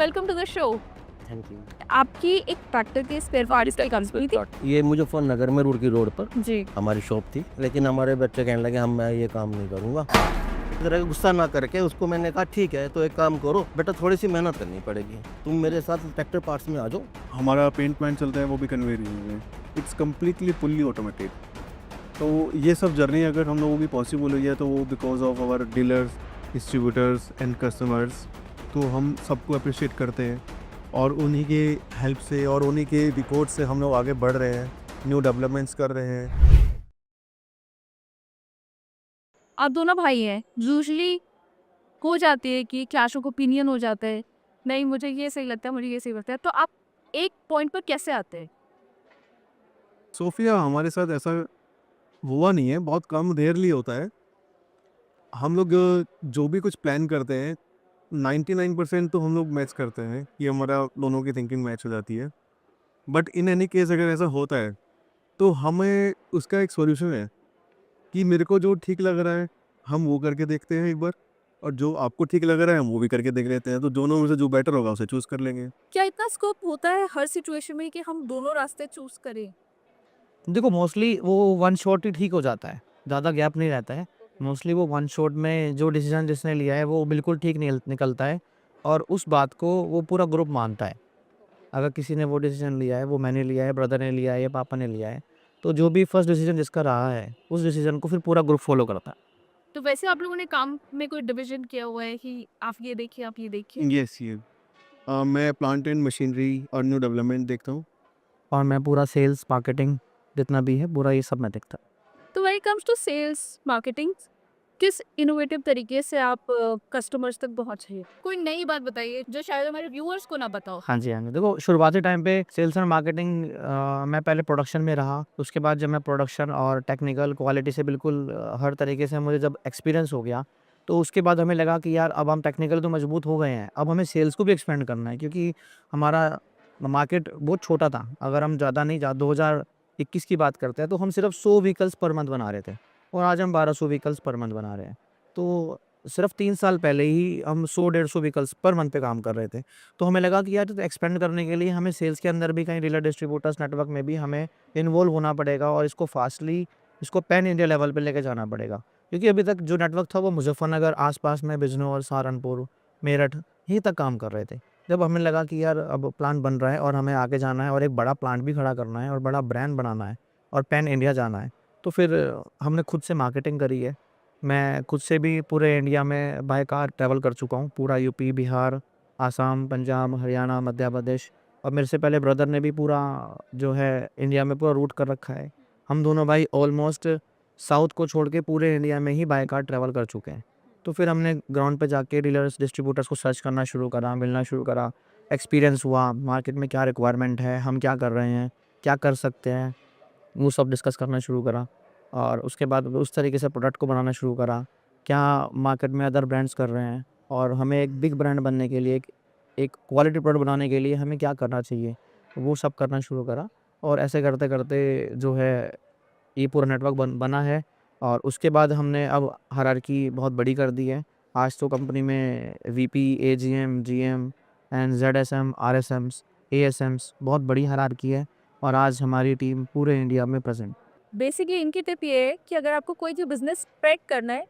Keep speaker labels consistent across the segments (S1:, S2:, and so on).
S1: Welcome to the show.
S2: Thank you.
S1: आपकी एक tractor के स्पेयर पार्ट्स की कंपनी थी
S2: ये मुजफ्फरनगर में रुड़की रोड पर
S1: जी।
S2: हमारी शॉप थी, लेकिन हमारे बच्चे कहने लगे हम मैं ये काम नहीं करूँगा। ज़रा गुस्सा ना करके उसको मैंने कहा ठीक है तो एक काम करो बेटा, थोड़ी सी मेहनत करनी पड़ेगी, तुम मेरे साथ ट्रैक्टर पार्ट्स में आ जाओ।
S3: हमारा पेंट प्लांट चलता है वो भी कन्वेयर में, इट्स कम्प्लीटली फुल्ली ऑटोमेटेड। तो ये सब जर्नी अगर हम लोगों की पॉसिबल हुई है तो वो because of our dealers, distributors and customers. तो हम सबको अप्रिशिएट करते हैं और उन्हीं के हेल्प से और उन्हीं के रिपोर्ट से हम लोग आगे बढ़ रहे हैं, न्यू डेवलपमेंट्स कर रहे हैं।
S1: आप दोनों भाई हैं, यूजुअली हो जाती है कि क्लैश ऑफ ओपिनियन हो जाता है, नहीं मुझे ये सही लगता है, मुझे ये सही लगता है, तो आप एक पॉइंट पर कैसे आते हैं?
S3: सोफिया, हमारे साथ ऐसा हुआ नहीं है, बहुत कम रेयरली होता है। हम लोग जो भी कुछ प्लान करते हैं 99% तो हम लोग मैच करते हैं कि हमारा दोनों की थिंकिंग मैच हो जाती है। बट इन एनी केस अगर ऐसा होता है तो हमें उसका एक सॉल्यूशन है कि मेरे को जो ठीक लग रहा है हम वो करके देखते हैं एक बार, और जो आपको ठीक लग रहा है हम वो भी करके देख लेते हैं। तो दोनों में से जो बेटर होगा उसे चूज़ कर लेंगे।
S1: क्या इतना स्कोप होता है हर सिचुएशन में कि हम दोनों रास्ते चूज करें?
S4: देखो मोस्टली वो वन शॉट ही ठीक हो जाता है, ज़्यादा गैप नहीं रहता है। मोस्टली वो वन शॉट में जो डिसीजन जिसने लिया है वो बिल्कुल ठीक निकलता है और उस बात को वो पूरा ग्रुप मानता है। अगर किसी ने वो डिसीजन लिया है, वो मैंने लिया है, ब्रदर ने लिया है या पापा ने लिया है, तो जो भी फर्स्ट डिसीजन जिसका रहा है उस डिसीजन को फिर पूरा ग्रुप फॉलो करता है।
S1: तो वैसे आप लोगों ने काम में कोई डिवीजन किया हुआ है कि आप ये देखिए, आप ये देखिए?
S3: यस, ये मैं प्लांट एंड मशीनरी और न्यू डेवलपमेंट देखता हूँ।
S4: और मैं पूरा सेल्स मार्केटिंग जितना भी है पूरा ये सब मैं देखता हूँ।
S1: तो when it comes to sales marketing, किस इनोवेटिव तरीके से आप कस्टमर्स तक पहुंचे? कोई नई बात बताइए जो शायद हमारे व्यूअर्स को ना बताओ।
S4: हाँ जी, हाँ जी। देखो शुरुआती टाइम पे सेल्स एंड मार्केटिंग मैं पहले प्रोडक्शन में रहा। उसके बाद जब मैं प्रोडक्शन और टेक्निकल क्वालिटी से बिल्कुल हर तरीके से मुझे जब एक्सपीरियंस हो गया, तो उसके बाद हमें लगा कि यार अब हम टेक्निकल तो मजबूत हो गए हैं, अब हमें सेल्स को भी एक्सपेंड करना है क्योंकि हमारा मार्केट बहुत छोटा था। अगर हम ज़्यादा नहीं 2021 की बात करते हैं तो हम सिर्फ 100 व्हीकल्स पर मंथ बना रहे थे और आज हम 1200 व्हीकल्स पर मंथ बना रहे हैं। तो सिर्फ 3 साल पहले ही हम 100-150 व्हीकल्स पर मंथ पे काम कर रहे थे। तो हमें लगा कि यार एक्सपेंड करने के लिए हमें सेल्स के अंदर भी कहीं डीलर डिस्ट्रीब्यूटर्स नेटवर्क में भी हमें इन्वॉल्व होना पड़ेगा और इसको फास्टली इसको पैन इंडिया लेवल पे लेके जाना पड़ेगा। क्योंकि अभी तक जो नेटवर्क था वो मुज़फ्फरनगर आस-पास में बिजनौर, सहारनपुर, मेरठ यहीं तक काम कर रहे थे। जब हमें लगा कि यार अब प्लांट बन रहा है और हमें आगे जाना है और एक बड़ा प्लांट भी खड़ा करना है और बड़ा ब्रांड बनाना है और पैन इंडिया जाना है, तो फिर हमने खुद से मार्केटिंग करी है। मैं खुद से भी पूरे इंडिया में बाय कार ट्रैवल कर चुका हूँ, पूरा यूपी, बिहार, आसाम, पंजाब, हरियाणा, मध्य प्रदेश और मेरे से पहले ब्रदर ने भी पूरा जो है इंडिया में पूरा रूट कर रखा है। हम दोनों भाई ऑलमोस्ट साउथ को छोड़ के पूरे इंडिया में ही बाय कार ट्रैवल कर चुके हैं। तो फिर हमने ग्राउंड पे जाके डीलर्स, डिस्ट्रीब्यूटर्स को सर्च करना शुरू करा, मिलना शुरू करा, एक्सपीरियंस हुआ, मार्केट में क्या रिक्वायरमेंट है, हम क्या कर रहे हैं, क्या कर सकते हैं, वो सब डिस्कस करना शुरू करा और उसके बाद उस तरीके से प्रोडक्ट को बनाना शुरू करा। क्या मार्केट में अदर ब्रांड्स कर रहे हैं और हमें एक बिग ब्रांड बनने के लिए, एक क्वालिटी प्रोडक्ट बनाने के लिए हमें क्या करना चाहिए, वो सब करना शुरू करा और ऐसे करते-करते जो है ये पूरा नेटवर्क बना है और उसके बाद हमने अब हायरार्की बहुत बड़ी कर दी है। आज तो कंपनी में वीपी, एजीएम, जीएम एंड जेडएसएम, आरएसएम्स, एएसएम्स बहुत बड़ी हायरार्की है और आज हमारी टीम पूरे इंडिया में प्रेज़ेंट।
S1: बेसिकली इनकी टिप ये है कि अगर आपको कोई जो बिजनेस स्प्रेड करना है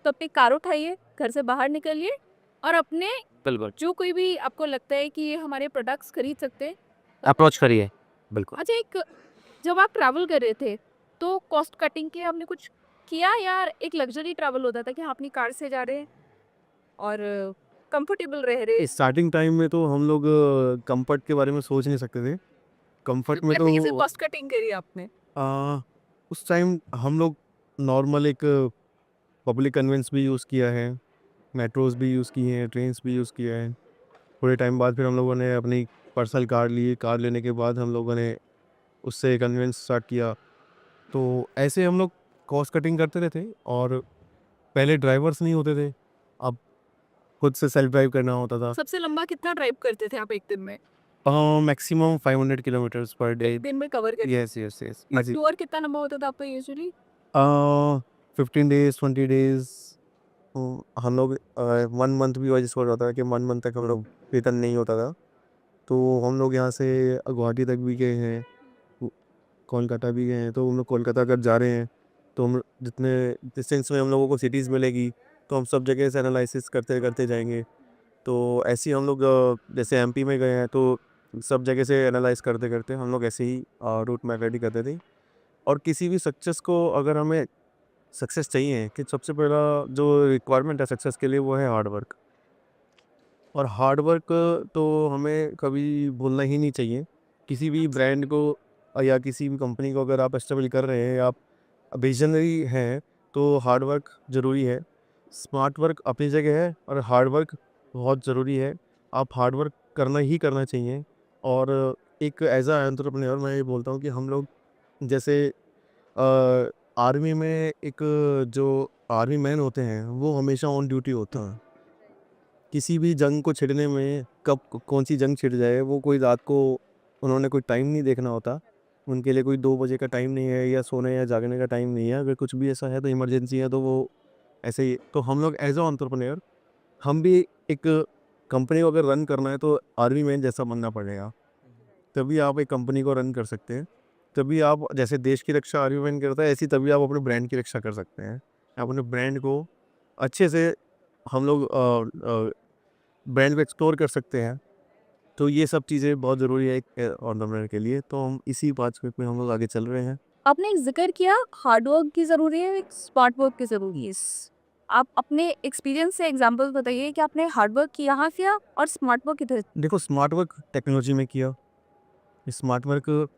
S1: तो अपनी कार उठाइए, घर से बाहर निकलिए और अपने
S4: बिल्कुल,
S1: जो कोई भी आपको लगता है कि ये हमारे प्रोडक्ट्स खरीद सकते हैं।
S4: अप्रोच करिए। बिल्कुल।
S1: अच्छा, एक जब आप ट्रैवल कर रहे थे तो कॉस्ट कटिंग के हमने कुछ किया, यार एक लग्जरी ट्रैवल होता था कि हाँ अपनी कार से जा रहे हैं और कंफर्टेबल रह रहे हैं।
S3: स्टार्टिंग टाइम में तो हम लोग कंफर्ट के बारे में सोच नहीं सकते थे। कंफर्ट में
S1: कैसे
S3: तो
S1: कॉस्ट कटिंग करी आपने?
S3: उस टाइम हम लोग नॉर्मल एक पब्लिक कन्वेंस भी यूज़ किया है, मेट्रोज़ भी यूज़ किए हैं, ट्रेन्स भी यूज़ किया है। थोड़े टाइम बाद फिर हम लोगों ने अपनी पर्सनल कार ली, कार लेने के बाद हम लोगों ने उससे कन्वेंस स्टार्ट किया। तो ऐसे हम लोग कॉस्ट कटिंग करते रहते और पहले ड्राइवर्स नहीं होते थे, अब खुद से सेल्फ ड्राइव करना होता था।
S1: सबसे लंबा कितना ड्राइव करते थे आप एक दिन में?
S3: Maximum 500 kilometres per day.
S1: एक दिन में कवर कर?
S3: Yes, yes, yes.
S1: But
S3: easy.
S1: Tour कितना लंबा होता था आपका यूजुअली?
S3: 15 डेज़, 20 डेज़ हम लोग 1 मंथ भी वजह से हो जाता है कि 1 मंथ तक हम लोग वेतन नहीं होता था। तो हम लोग यहाँ से गुवाहाटी तक भी गए हैं, कोलकाता भी गए हैं। तो हम लोग कोलकाता अगर जा रहे हैं तो हम जितने डिस्टेंस में हम लोगों को सिटीज़ मिलेगी तो हम सब जगह से एनालिसिस करते करते जाएंगे। तो ऐसे ही हम लोग जैसे एमपी में गए हैं तो सब जगह से एनालाइज करते करते हम लोग ऐसे ही रूट मैप रेडी करते थे। और किसी भी सक्सेस को अगर हमें सक्सेस चाहिए कि सबसे पहला जो रिक्वायरमेंट है सक्सेस के लिए वो है हार्ड वर्क। और हार्ड वर्क तो हमें कभी भूलना ही नहीं चाहिए। किसी भी ब्रांड को या किसी भी कंपनी को अगर आप एस्टेब्लिश कर रहे हैं, आप विजनरी हैं, तो हार्ड वर्क ज़रूरी है। स्मार्ट वर्क अपनी जगह है और हार्ड वर्क बहुत ज़रूरी है। आप हार्ड वर्क करना ही करना चाहिए। और एक एज़ अ एंटरप्रेन्योर मैं ये बोलता हूँ कि हम लोग जैसे आर्मी में एक जो आर्मी मैन होते हैं वो हमेशा ऑन ड्यूटी होता है। किसी भी जंग को छिड़ने में कब कौन सी जंग छिड़ जाए वो कोई रात को उन्होंने कोई टाइम नहीं देखना होता। उनके लिए कोई 2 बजे का टाइम नहीं है या सोने या जागने का टाइम नहीं है। अगर कुछ भी ऐसा है तो इमरजेंसी है तो वो ऐसे ही। तो हम लोग एज़ अ एंटरप्रेन्योर हम भी एक कंपनी को अगर रन करना है तो आर्मी मैन जैसा बनना पड़ेगा। तभी आप एक कंपनी को रन कर सकते हैं। तभी आप जैसे देश की रक्षा आर्मी मैन करता है ऐसी तभी आप अपने ब्रांड की रक्षा कर सकते हैं। अपने ब्रांड को अच्छे से हम लोग ब्रांड को एक्सप्लोर कर सकते हैं। तो ये सब चीज़ें बहुत ज़रूरी है एक एंटरप्रेन्योर के लिए। तो हम इसी बात पे हम लोग आगे चल रहे हैं।
S1: आपने एक ज़िक्र किया हार्ड वर्क की ज़रूरी है, एक स्मार्ट वर्क की ज़रूरी है। आप अपने एक्सपीरियंस से एग्ज़ाम्पल बताइए कि आपने हार्ड वर्क यहाँ किया और स्मार्ट वर्क किधर?
S3: देखो स्मार्ट वर्क टेक्नोलॉजी में किया। स्मार्ट वर्क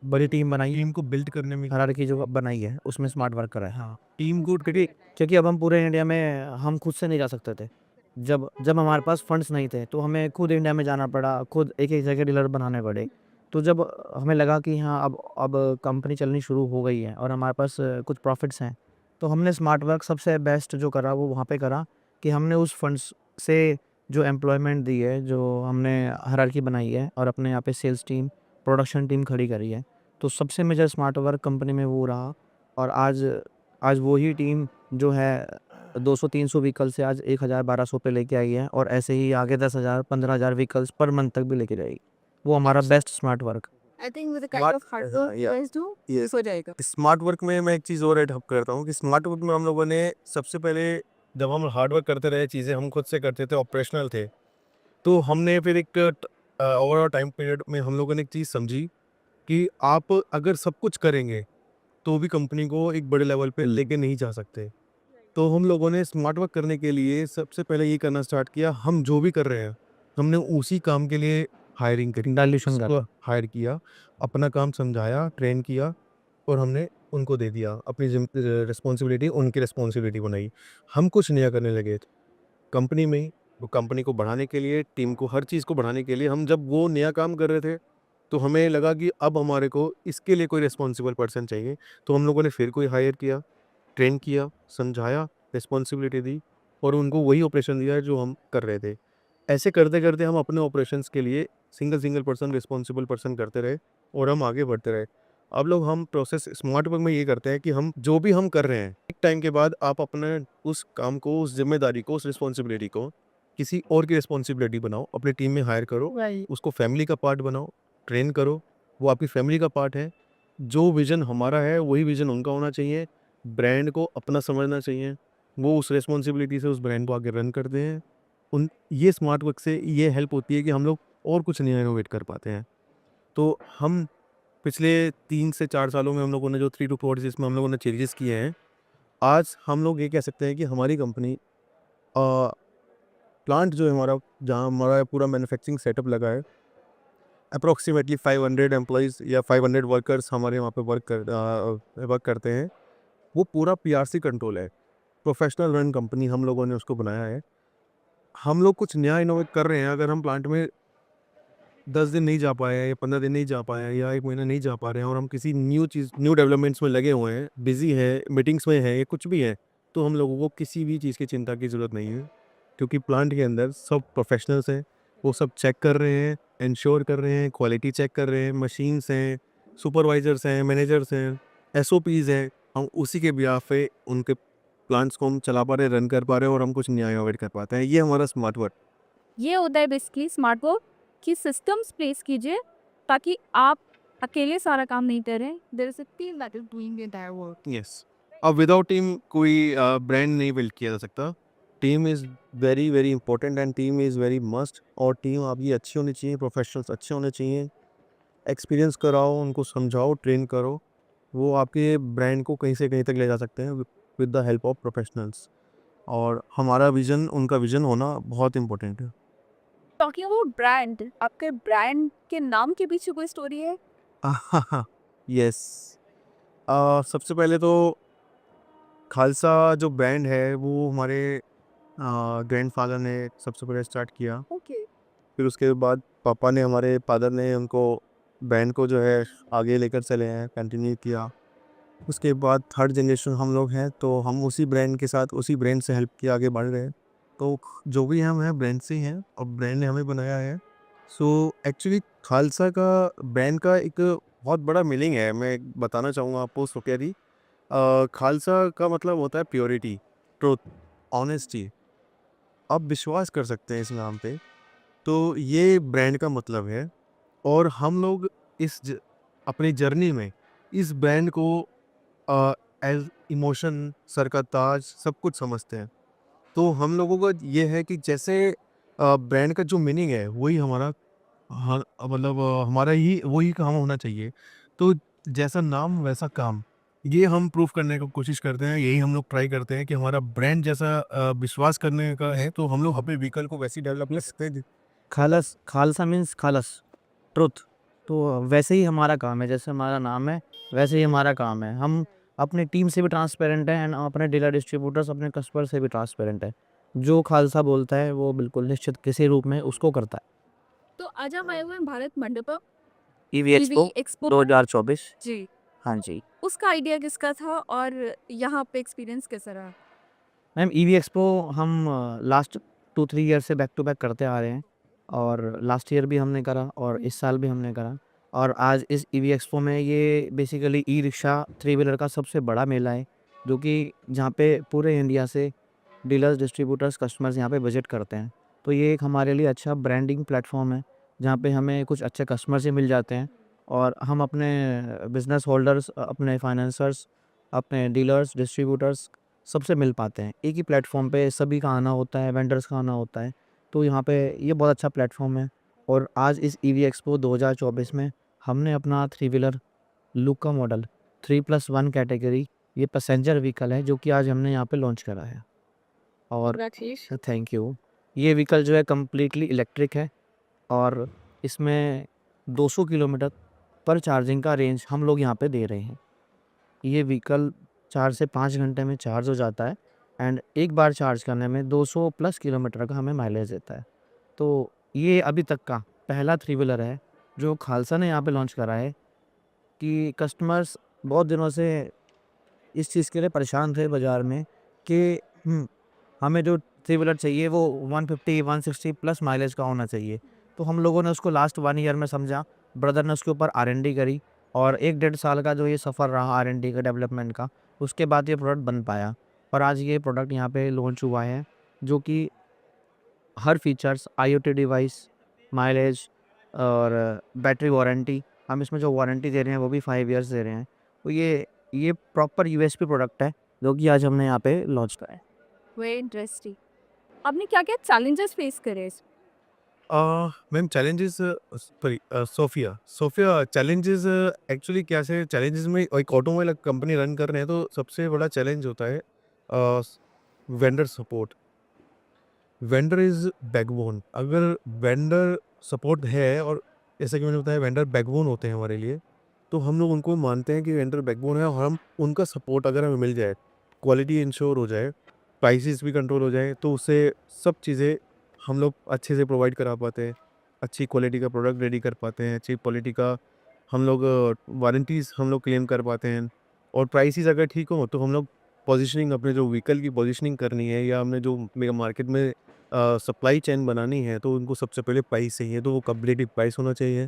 S4: बड़ी टीम बनाई है,
S3: टीम को बिल्ड करने में
S4: हायरार्की जो बनाई है उसमें स्मार्ट वर्क करा है। हाँ,
S3: टीम को
S4: क्योंकि अब हम पूरे इंडिया में हम खुद से नहीं जा सकते थे। जब जब हमारे पास फंड्स नहीं थे तो हमें खुद इंडिया में जाना पड़ा, खुद एक-एक जगह डीलर बनाने पड़े। तो जब हमें लगा कि हाँ, अब कंपनी चलनी शुरू हो गई है और हमारे पास कुछ प्रॉफ़िट्स हैं, तो हमने स्मार्ट वर्क सबसे बेस्ट जो करा वो वहाँ पे करा कि हमने उस फंड्स से जो एम्प्लॉयमेंट दी है, जो हमने हायरार्की बनाई है और अपने यहाँ पे सेल्स टीम, प्रोडक्शन टीम खड़ी करी है। तो सबसे मेजर स्मार्ट वर्क कंपनी में वो रहा। और आज आज वही टीम जो है 200-300 व्हीकल से आज 1000-1200 पे लेके आई है और ऐसे ही आगे 10,000-15,000 व्हीकल्स पर मंथ तक भी लेके जाएगी। वो हमारा best smart work.
S1: I think with the
S3: Smart-
S1: kind of hard work
S3: yeah,
S1: you guys do
S3: yes.
S1: हो जाएगा।
S3: स्मार्ट वर्क में मैं एक चीज़ और ऐड करता हूँ कि स्मार्ट वर्क में हम लोगों ने सबसे पहले जब हम हार्ड वर्क करते रहे चीज़ें हम खुद से करते थे, ऑपरेशनल थे। तो हमने फिर एक ओवरऑल टाइम पीरियड में हम लोगों ने एक चीज़ समझी कि आप अगर सब कुछ करेंगे तो भी कंपनी को एक बड़े लेवल पे लेके नहीं जा सकते। तो हम लोगों ने स्मार्ट वर्क करने के लिए सबसे पहले ये करना स्टार्ट किया, हम जो भी कर रहे हैं हमने उसी काम के लिए हायरिंग करी,
S4: डाइल्यूशन
S3: उसको हायर किया, अपना काम समझाया, ट्रेन किया और हमने उनको दे दिया। अपनी रिस्पॉन्सिबिलिटी उनकी रिस्पॉन्सिबिलिटी बनाई। हम कुछ नया करने लगे कंपनी में ही। वो कंपनी को बढ़ाने के लिए, टीम को, हर चीज़ को बढ़ाने के लिए हम जब वो नया काम कर रहे थे तो हमें लगा कि अब हमारे को इसके लिए कोई रिस्पॉन्सिबल पर्सन चाहिए। तो हम लोगों ने फिर कोई हायर किया, ट्रेन किया, समझाया, रिस्पॉन्सिबिलिटी दी और उनको वही ऑपरेशन दिया जो हम कर रहे थे। ऐसे करते-करते हम अपने ऑपरेशंस के लिए सिंगल पर्सन रिस्पॉन्सिबल पर्सन करते रहे और हम आगे बढ़ते रहे। अब लोग हम प्रोसेस स्मार्ट वर्क में ये करते हैं कि हम जो भी हम कर रहे हैं, एक टाइम के बाद आप अपने उस काम को, उस ज़िम्मेदारी को, उस रिस्पॉन्सिबिलिटी को किसी और की रिस्पॉन्सिबिलिटी बनाओ, अपनी टीम में हायर करो, उसको फैमिली का पार्ट बनाओ, ट्रेन करो, वो आपकी फैमिली का पार्ट है। जो विज़न हमारा है, वही विज़न उनका होना चाहिए। ब्रांड को अपना समझना चाहिए। वो उस रिस्पॉन्सिबिलिटी से उस ब्रांड को आगे रन करते हैं। उन ये स्मार्ट वर्क से ये हेल्प होती है कि हम लोग और कुछ नया इनोवेट कर पाते हैं। तो हम पिछले 3 से 4 सालों में हम लोगों ने जो 3 to 4 जिसमें हम लोगों ने चेंजेस किए हैं, आज हम लोग ये कह सकते हैं कि हमारी कंपनी प्लांट जो है हमारा, जहाँ हमारा पूरा मैन्युफैक्चरिंग सेटअप लगा है, अप्रॉक्सिमेटली 500 एम्प्लॉइज़ या 500 वर्कर्स हमारे वहाँ पे वर्क करते हैं। वो पूरा पीआरसी कंट्रोल है। प्रोफेशनल रन कंपनी हम लोगों ने उसको बनाया है। हम लोग कुछ नया इनोवेट कर रहे हैं, अगर हम प्लांट में 10 दिन नहीं जा पाए हैं या 15 दिन नहीं जा पाए हैं या 1 महीना नहीं जा पा रहे हैं और हम किसी न्यू डेवलपमेंट्स में लगे हुए हैं, बिज़ी हैं, मीटिंग्स में हैं या कुछ भी है, तो हम लोगों को किसी भी चीज़ की चिंता की ज़रूरत नहीं है। क्योंकि प्लांट के अंदर सब प्रोफेशनल्स हैं, वो सब चेक कर रहे हैं, इंश्योर कर रहे हैं, क्वालिटी चेक कर रहे हैं, मशीन्स हैं, सुपरवाइज़र्स हैं, मैनेजर्स हैं, एसओपीज़ हैं। हम उसी के बिहाफ़ पे उनके प्लांट्स को हम चला पा रहे हैं, रन कर पा रहे हैं और हम कुछ नया इनोवेट कर पाते हैं। ये हमारा स्मार्ट वर्क।
S1: ये होता है बेसिकली स्मार्ट वर्क कि सिस्टम्स प्लेस कीजिए ताकि आप अकेले सारा काम नहीं करें। There is a team that is doing the entire work.
S3: Yes, अब विदाउट टीम कोई ब्रांड नहीं बिल्ड किया जा सकता। Team is very very important and team is very must. और टीम आपकी अच्छी होनी चाहिए, प्रोफेशनल्स अच्छे होने चाहिए, एक्सपीरियंस कराओ, उनको समझाओ, ट्रेन करो, वो आपके ब्रांड को कहीं से कहीं तक ले जा सकते हैं with the help of professionals. और हमारा विज़न, उनका विज़न होना बहुत इम्पोर्टेंट है।
S1: टॉकिंग अबाउट ब्रांड, आपके ब्रांड के नाम के पीछे कोई स्टोरी है?
S3: यस, सबसे पहले तो खालसा जो ब्रांड है वो हमारे ग्रैंडफादर ने सबसे पहले स्टार्ट किया।
S1: ओके।
S3: फिर उसके बाद पापा ने, हमारे फादर ने उनको ब्रांड को जो है आगे लेकर चले हैं, कंटिन्यू किया। उसके बाद थर्ड जनरेशन हम लोग हैं, तो हम उसी ब्रांड के साथ, उसी ब्रांड से हेल्प के आगे बढ़ रहे हैं। तो जो भी हम हैं ब्रांड से ही हैं और ब्रांड ने हमें बनाया है। सो एक्चुअली खालसा का ब्रांड का एक बहुत बड़ा मीनिंग है, मैं बताना चाहूँगा आपको सुकेरी। खालसा का मतलब होता है प्योरिटी, ट्रुथ, ऑनेस्टी। आप विश्वास कर सकते हैं इस नाम पे। तो ये ब्रांड का मतलब है। और हम लोग अपनी जर्नी में इस ब्रांड को एज इमोशन, सर का ताज, सब कुछ समझते हैं। तो हम लोगों का ये है कि जैसे ब्रांड का जो मीनिंग है वही हमारा, हाँ, मतलब हमारा ही वही काम होना चाहिए। तो जैसा नाम वैसा काम, ये हम प्रूफ करने का कोशिश करते हैं। यही हम लोग ट्राई करते हैं कि हमारा ब्रांड जैसा विश्वास करने का है, तो हम लोग अपने व्हीकल को वैसे ही डेवलप कर सकते हैं।
S4: खालस, खालसा मीन्स खालस, ट्रुथ। तो वैसे ही हमारा काम है, जैसे हमारा नाम है वैसे ही हमारा काम है। हम अपनी टीम से भी ट्रांसपेरेंट हैं एंड अपने डीलर डिस्ट्रीब्यूटर्स, अपने कस्टमर से भी ट्रांसपेरेंट है। जो खालसा बोलता है वो बिल्कुल निश्चित किसी रूप में उसको करता है।
S1: तो आज हम आए हुए हैं Bharat Mandapam
S4: EV
S1: EV expo
S4: 2024।
S1: जी।
S4: हाँ जी
S1: उसका आइडिया किसका था और यहाँ पे एक्सपीरियंस कैसा रहा?
S4: मैम, ईवी एक्सपो हम लास्ट 2-3 ईयर से बैक टू बैक करते आ रहे हैं। और लास्ट ईयर भी हमने करा और इस साल भी हमने करा। और आज इस ईवी एक्सपो में ये basically e rickshaw, three wheeler का सबसे बड़ा मेला है, जो कि जहाँ पे पूरे इंडिया से डीलर्स, डिस्ट्रीब्यूटर्स, कस्टमर्स यहाँ पे विजिट करते हैं। तो ये एक हमारे लिए अच्छा ब्रांडिंग प्लेटफॉर्म है, जहाँ पे हमें कुछ अच्छे कस्टमर से मिल जाते हैं और हम अपने बिजनेस होल्डर्स, अपने फाइनेंसर्स, अपने डीलर्स, डिस्ट्रीब्यूटर्स सबसे मिल पाते हैं। एक ही प्लेटफॉर्म पे सभी का आना होता है, वेंडर्स का आना होता है। तो यहाँ पे ये बहुत अच्छा प्लेटफॉर्म है। और आज इस ईवी एक्सपो 2024 में हमने अपना थ्री व्हीलर लुका मॉडल 3+1 कैटेगरी, ये पैसेंजर व्हीकल है, जो कि आज हमने यहाँ पे लॉन्च करा है। और थैंक यू। ये व्हीकल जो है कम्प्लीटली इलेक्ट्रिक है और इसमें 200 किलोमीटर पर चार्जिंग का रेंज हम लोग यहाँ पे दे रहे हैं। ये व्हीकल 4 से 5 घंटे में चार्ज हो जाता है एंड एक बार चार्ज करने में 200 प्लस किलोमीटर का हमें माइलेज देता है। तो ये अभी तक का पहला थ्री व्हीलर है जो खालसा ने यहाँ पे लॉन्च करा है। कि कस्टमर्स बहुत दिनों से इस चीज़ के लिए परेशान थे बाज़ार में कि हमें जो थ्री व्हीलर चाहिए वो 150-160 प्लस माइलेज का होना चाहिए। तो हम लोगों ने उसको लास्ट 1 ईयर में समझा, ब्रदर ने उसके ऊपर R&D करी और 1-1.5 साल का जो ये सफ़र रहा R&D का, डेवलपमेंट का, उसके बाद ये प्रोडक्ट बन पाया। और आज ये प्रोडक्ट यहाँ पे लॉन्च हुआ है, जो कि हर फीचर्स, IoT डिवाइस, माइलेज और बैटरी वारंटी, हम इसमें जो वारंटी दे रहे हैं वो भी 5 ईयर्स दे रहे हैं। तो ये प्रॉपर USP प्रोडक्ट है, जो कि आज हमने यहाँ पे लॉन्च करा है।
S1: Very interesting. आपने क्या-क्या चैलेंजेस फेस करे इसमें?
S3: Ma'am challenges, sorry, Sophia challenges, actually कैसे चैलेंजेस में, एक ऑटोमोबाइल कंपनी रन कर रहे हैं तो सबसे बड़ा चैलेंज होता है vendor support. Vendor is backbone. अगर वेंडर सपोर्ट है, और जैसा कि मैंने बताया वेंडर बैकबोन होते हैं हमारे लिए, तो हम लोग उनको मानते हैं कि वेंडर बैकबोन है। और हम उनका सपोर्ट अगर हमें मिल जाए, क्वालिटी इंश्योर हो जाए, प्राइसेस भी कंट्रोल हो जाए, तो उससे सब चीज़ें हम लोग अच्छे से प्रोवाइड करा पाते हैं। अच्छी क्वालिटी का प्रोडक्ट रेडी कर पाते हैं, अच्छी क्वालिटी का हम लोग वारंटीज़ हम लोग क्लेम कर पाते हैं। और प्राइसेस अगर ठीक हो तो हम लोग पोजीशनिंग, अपने जो व्हीकल की पोजीशनिंग करनी है या हमने जो मार्केट में सप्लाई चेन बनानी है, तो उनको सबसे पहले प्राइस चाहिए, तो वो कम्पिटिटिव प्राइस होना चाहिए।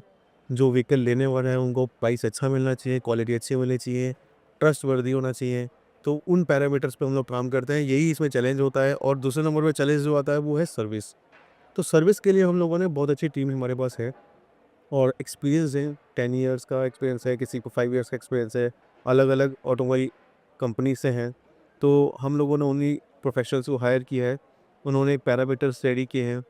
S3: जो व्हीकल लेने वाला है उनको प्राइस अच्छा मिलना चाहिए, क्वालिटी अच्छी मिलनी चाहिए, ट्रस्टवर्दी होना चाहिए। तो उन पैरामीटर्स पे हम लोग काम करते हैं, यही इसमें चैलेंज होता है। और दूसरे नंबर पे चैलेंज जो आता है वो है सर्विस। तो सर्विस के लिए हम लोगों ने बहुत अच्छी टीम हमारे पास है और एक्सपीरियंस है, 10 इयर्स का एक्सपीरियंस है, किसी को 5 इयर्स का एक्सपीरियंस है, अलग-अलग ऑटोमोबाइल कंपनी से हैं। तो हम लोगों ने उन्हीं प्रोफेशनल्स को हायर किया है, उन्होंने पैरामीटर्स रेडी किए हैं।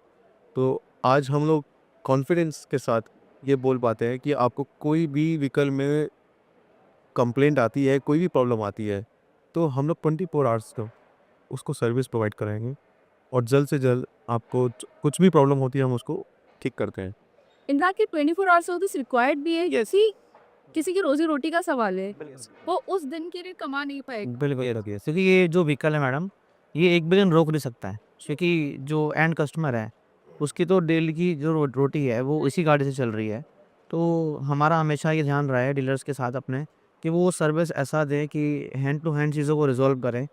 S3: तो आज हम लोग कॉन्फिडेंस के साथ ये बोल पाते हैं कि आपको कोई भी व्हीकल में कंप्लेंट आती है, कोई भी प्रॉब्लम आती है, तो हम लोग 24 आवर्स का उसको सर्विस प्रोवाइड कराएँगे और जल्द से जल्द आपको कुछ भी प्रॉब्लम होती है हम उसको ठीक करते हैं।
S1: इनफैक्ट 24 आवर्स सर्विस रिक्वायर्ड भी है, किसी किसी की रोजी रोटी का सवाल है, वो उस दिन के लिए कमा नहीं पाएगा।
S4: बिल्कुल ये रखिए, क्योंकि ये जो व्हीकल है मैडम, ये एक भी दिन रोक नहीं सकता है, क्योंकि जो एंड कस्टमर है, उसकी तो डेली की जो रोटी है वो इसी गाड़ी से चल रही है। तो हमारा हमेशा ये ध्यान रहा है डीलर्स के साथ अपने कि वो सर्विस ऐसा दें कि हैंड टू हैंड चीज़ों को रिजॉल्व करें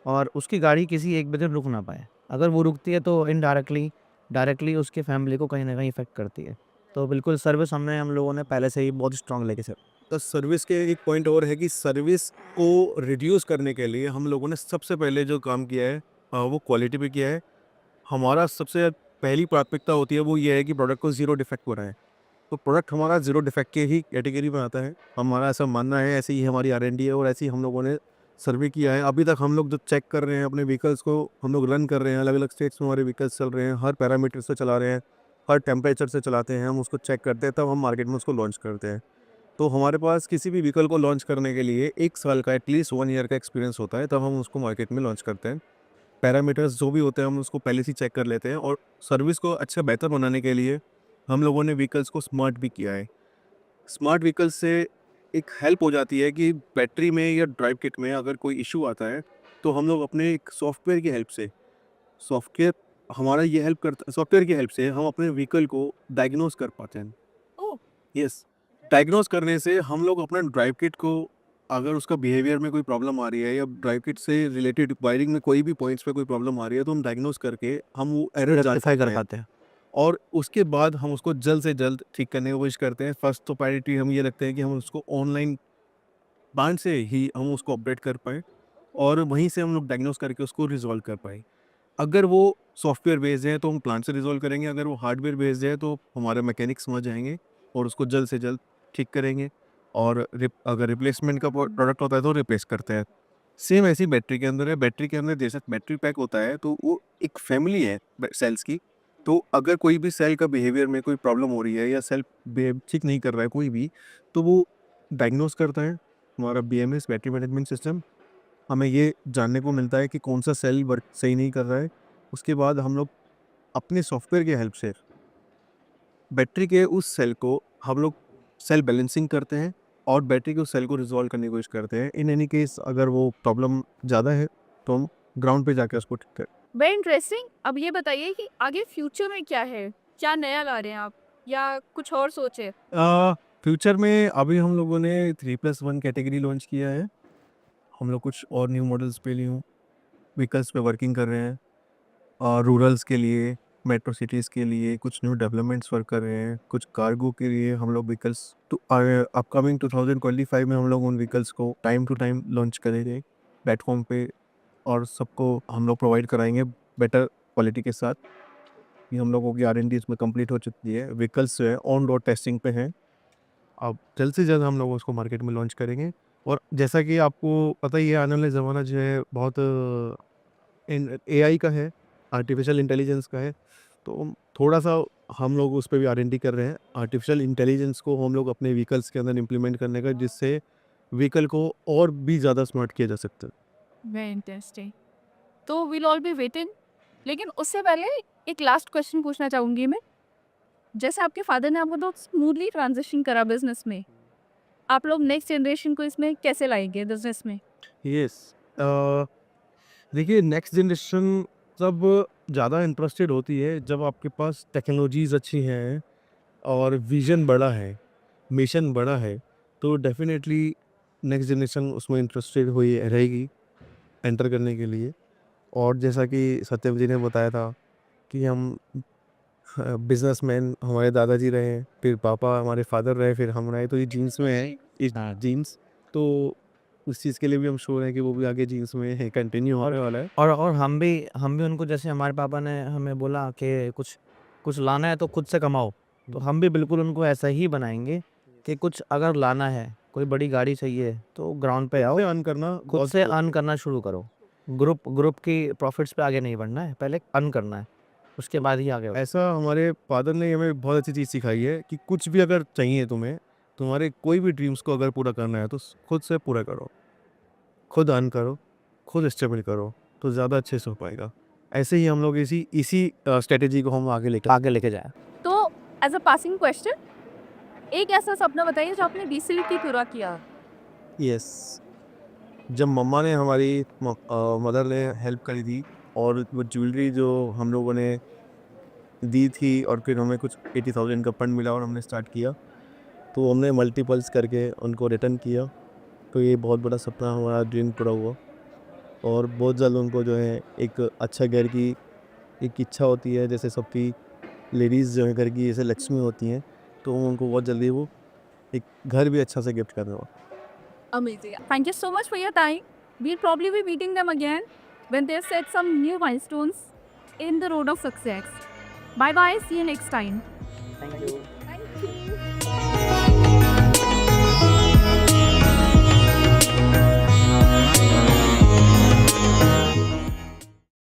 S4: और उसकी गाड़ी किसी एक भी दिन रुक ना पाए। अगर वो रुकती है तो इनडायरेक्टली डायरेक्टली उसकी फैमिली को कहीं ना कहीं इफेक्ट करती है। तो बिल्कुल सर्विस हम लोगों ने पहले से ही बहुत स्ट्रांग लेके चल।
S3: तो सर्विस के एक पॉइंट और है कि सर्विस को रिड्यूस करने के लिए हम लोगों ने सबसे पहले जो काम किया है वो क्वालिटी पे किया है। हमारा सबसे पहली प्राथमिकता होती है वो ये है कि प्रोडक्ट को ज़ीरो डिफेक्ट बनाएं। तो प्रोडक्ट हमारा ज़ीरो डिफेक्ट के ही कैटेगरी में आता है, हमारा ऐसा मानना है, ऐसे ही हमारी R&D है और ऐसे ही हम लोगों ने सर्वे किया है। अभी तक हम लोग जो चेक कर रहे हैं अपने व्हीकल्स को, हम लोग रन कर रहे हैं, अलग अलग स्टेट्स में हमारे व्हीकल्स चल रहे हैं, हर पैरामीटर से चला रहे हैं, हर टेम्परेचर से चलाते हैं, हम उसको चेक करते हैं, तब हम मार्केट में उसको लॉन्च करते हैं। तो हमारे पास किसी भी व्हीकल को लॉन्च करने के लिए 1 साल का एटलीस्ट 1 ईयर का एक्सपीरियंस होता है, तब हम उसको मार्केट में लॉन्च करते हैं। पैरामीटर्स जो भी होते हैं हम उसको पहले से चेक कर लेते हैं और सर्विस को अच्छा बेहतर बनाने के लिए हम लोगों ने व्हीकल्स को स्मार्ट भी किया है। स्मार्ट व्हीकल्स से एक हेल्प हो जाती है कि बैटरी में या ड्राइव किट में अगर कोई इशू आता है, तो हम लोग अपने एक सॉफ्टवेयर की हेल्प से सॉफ्टवेयर हमारा ये हेल्प करता सॉफ्टवेयर की हेल्प से हम अपने व्हीकल को डायग्नोज कर पाते हैं।
S1: ओह!
S3: यस, डायग्नोज करने से हम लोग अपना ड्राइव किट को, अगर उसका बिहेवियर में कोई प्रॉब्लम आ रही है या ड्राइव किट से रिलेटेड वायरिंग में कोई भी पॉइंट्स पे कोई प्रॉब्लम आ रही है, तो हम डायग्नोज करके हम वो एरर जान
S4: रेक्टिफाई
S3: पाते
S4: कर
S3: हैं
S4: पाते हैं।
S3: और उसके बाद हम उसको जल्द से जल्द ठीक करने की कोशिश करते हैं। फर्स्ट तो प्रायोरिटी हम ये रखते हैं कि हम उसको ऑनलाइन ब्रांड से ही हम उसको अपडेट कर पाएँ और वहीं से हम लोग डायग्नोज करके उसको रिज़ॉल्व कर पाएँ। अगर वो सॉफ्टवेयर बेस्ड है तो हम प्लांट से रिज़ॉल्व करेंगे, अगर वो हार्डवेयर बेस्ड है तो हमारे मैकेनिक्स समझ जाएँगे और उसको जल्द से जल्द ठीक करेंगे और अगर रिप्लेसमेंट का प्रोडक्ट होता है तो रिप्लेस करते हैं। सेम ऐसे ही बैटरी के अंदर है, बैटरी के अंदर जैसे बैटरी पैक होता है तो वो एक फैमिली है सेल्स की। तो अगर कोई भी सेल का बिहेवियर में कोई प्रॉब्लम हो रही है या सेल बिहेव ठीक नहीं कर रहा है कोई भी, तो वो डायग्नोज करता है हमारा BMS बैटरी मैनेजमेंट सिस्टम। हमें ये जानने को मिलता है कि कौन सा सेल वर्क सही नहीं कर रहा है। उसके बाद हम लोग अपने सॉफ्टवेयर की हेल्प से बैटरी के उस सेल को हम लोग सेल बैलेंसिंग करते हैं और बैटरी के उस सेल को रिजॉल्व करने की कोशिश करते हैं। इन एनी केस अगर वो प्रॉब्लम ज़्यादा है तो हम ग्राउंड पे जाके उसको ठीक करें।
S1: Very interesting. अब ये बताइए कि आगे फ्यूचर में क्या है? क्या नया ला रहे हैं आप या कुछ और सोचे?
S3: फ्यूचर में अभी हम लोगों ने 3+1 कैटेगरी लॉन्च किया है। हम लोग कुछ और न्यू मॉडल्स पे न्यू व्हीकल्स पे वर्किंग कर रहे हैं। रूरल्स के लिए, मेट्रो सिटीज़ के लिए कुछ न्यू डेवलपमेंट्स वर्क कर रहे हैं। कुछ कार्गो के लिए हम लोग व्हीकल्स तो अपकमिंग 2025 में हम लोग उन व्हीकल्स को टाइम टू टाइम लॉन्च करेंगे प्लेटफॉर्म पे और सबको हम लोग प्रोवाइड कराएंगे बेटर क्वालिटी के साथ। ये हम लोगों की R&D इसमें कंप्लीट हो चुकी है। व्हीकल्स जो है ऑन रोड टेस्टिंग पे हैं। अब जल्द से जल्द हम लोग उसको मार्केट में लॉन्च करेंगे और जैसा कि आपको पता ही है आने वाले ज़माना जो है बहुत AI का है, आर्टिफिशियल इंटेलिजेंस का है। तो थोड़ा-सा हम लोग उस पे भी R&D कर रहे हैं। आर्टिफिशियल इंटेलिजेंस को हम लोग अपने व्हीकल्स के अंदर इम्प्लीमेंट करने का, जिससे व्हीकल को और भी ज़्यादा स्मार्ट किया जा सकता है।
S1: Very interesting. तो विल ऑल बी वेटिंग। लेकिन उससे पहले एक लास्ट क्वेश्चन पूछना चाहूँगी मैं। जैसे आपके फादर ने आपको तो स्मूथली ट्रांजिशन करा बिजनेस में, आप लोग नेक्स्ट जनरेशन को इसमें कैसे लाएंगे बिजनेस में?
S3: यस, देखिए नेक्स्ट जनरेशन तब ज़्यादा इंटरेस्टेड होती है जब आपके पास टेक्नोलॉजीज़ अच्छी हैं और विज़न बड़ा है, मिशन बड़ा है, तो डेफ़िनेटली नेक्स्ट जनरेशन उसमें इंटरेस्टेड हुई रहेगी एंटर करने के लिए। और जैसा कि सत्यम जी ने बताया था कि हम बिज़नेसमैन हमारे दादाजी रहे हैं, फिर पापा हमारे फादर रहे, फिर हम रहे, तो ये जीन्स में है, ये
S4: हाँ।
S3: जीन्स। तो उस चीज़ के लिए भी हम श्योर हैं कि वो भी आगे जीन्स में कंटिन्यू होने वाला है।
S4: और हम भी उनको, जैसे हमारे पापा ने हमें बोला कि कुछ लाना है तो खुद से कमाओ, तो हम भी बिल्कुल उनको ऐसा ही बनाएंगे कि कुछ अगर लाना है, कोई बड़ी गाड़ी चाहिए तो ग्राउंड पे आओ,
S3: अर्न करना
S4: खुद
S3: बहुत
S4: से अर्न करना शुरू करो। ग्रुप की प्रॉफिट्स पे आगे नहीं बढ़ना है, पहले अर्न करना है, उसके बाद ही आगे बढ़ो।
S3: ऐसा हमारे फादर ने हमें बहुत अच्छी चीज़ सिखाई है कि कुछ भी अगर चाहिए तुम्हें, तुम्हारे कोई भी ड्रीम्स को अगर पूरा करना है तो खुद से पूरा करो, खुद अर्न करो, खुद स्टेबल करो, तो ज़्यादा अच्छे से हो पाएगा। ऐसे ही हम लोग इसी स्ट्रेटेजी को हम आगे लेके
S4: जाए।
S1: तो एज अ पासिंग क्वेश्चन, एक ऐसा सपना बताइए जो आपने रिसेंटली पूरा किया।
S3: यस, जब मम्मा ने हमारी मदर ने हेल्प करी थी और वो ज्वेलरी जो हम लोगों ने दी थी और फिर हमें कुछ 80,000 का फंड मिला और हमने स्टार्ट किया, तो हमने मल्टीपल्स करके उनको रिटर्न किया। तो ये बहुत बड़ा सपना हमारा ड्रीम पूरा हुआ और बहुत जल्द उनको जो है एक अच्छा घर की एक इच्छा होती है, जैसे सबकी लेडीज़ जो है घर की जैसे लक्ष्मी होती हैं, तो उनको बहुत जल्दी वो एक घर भी अच्छा से गिफ्ट कर रहे हो।
S1: Amazing. Thank you so much for your time. We'll probably be meeting them again when they've set some new milestones in the road of success. Bye bye. See you next time.
S4: Thank you.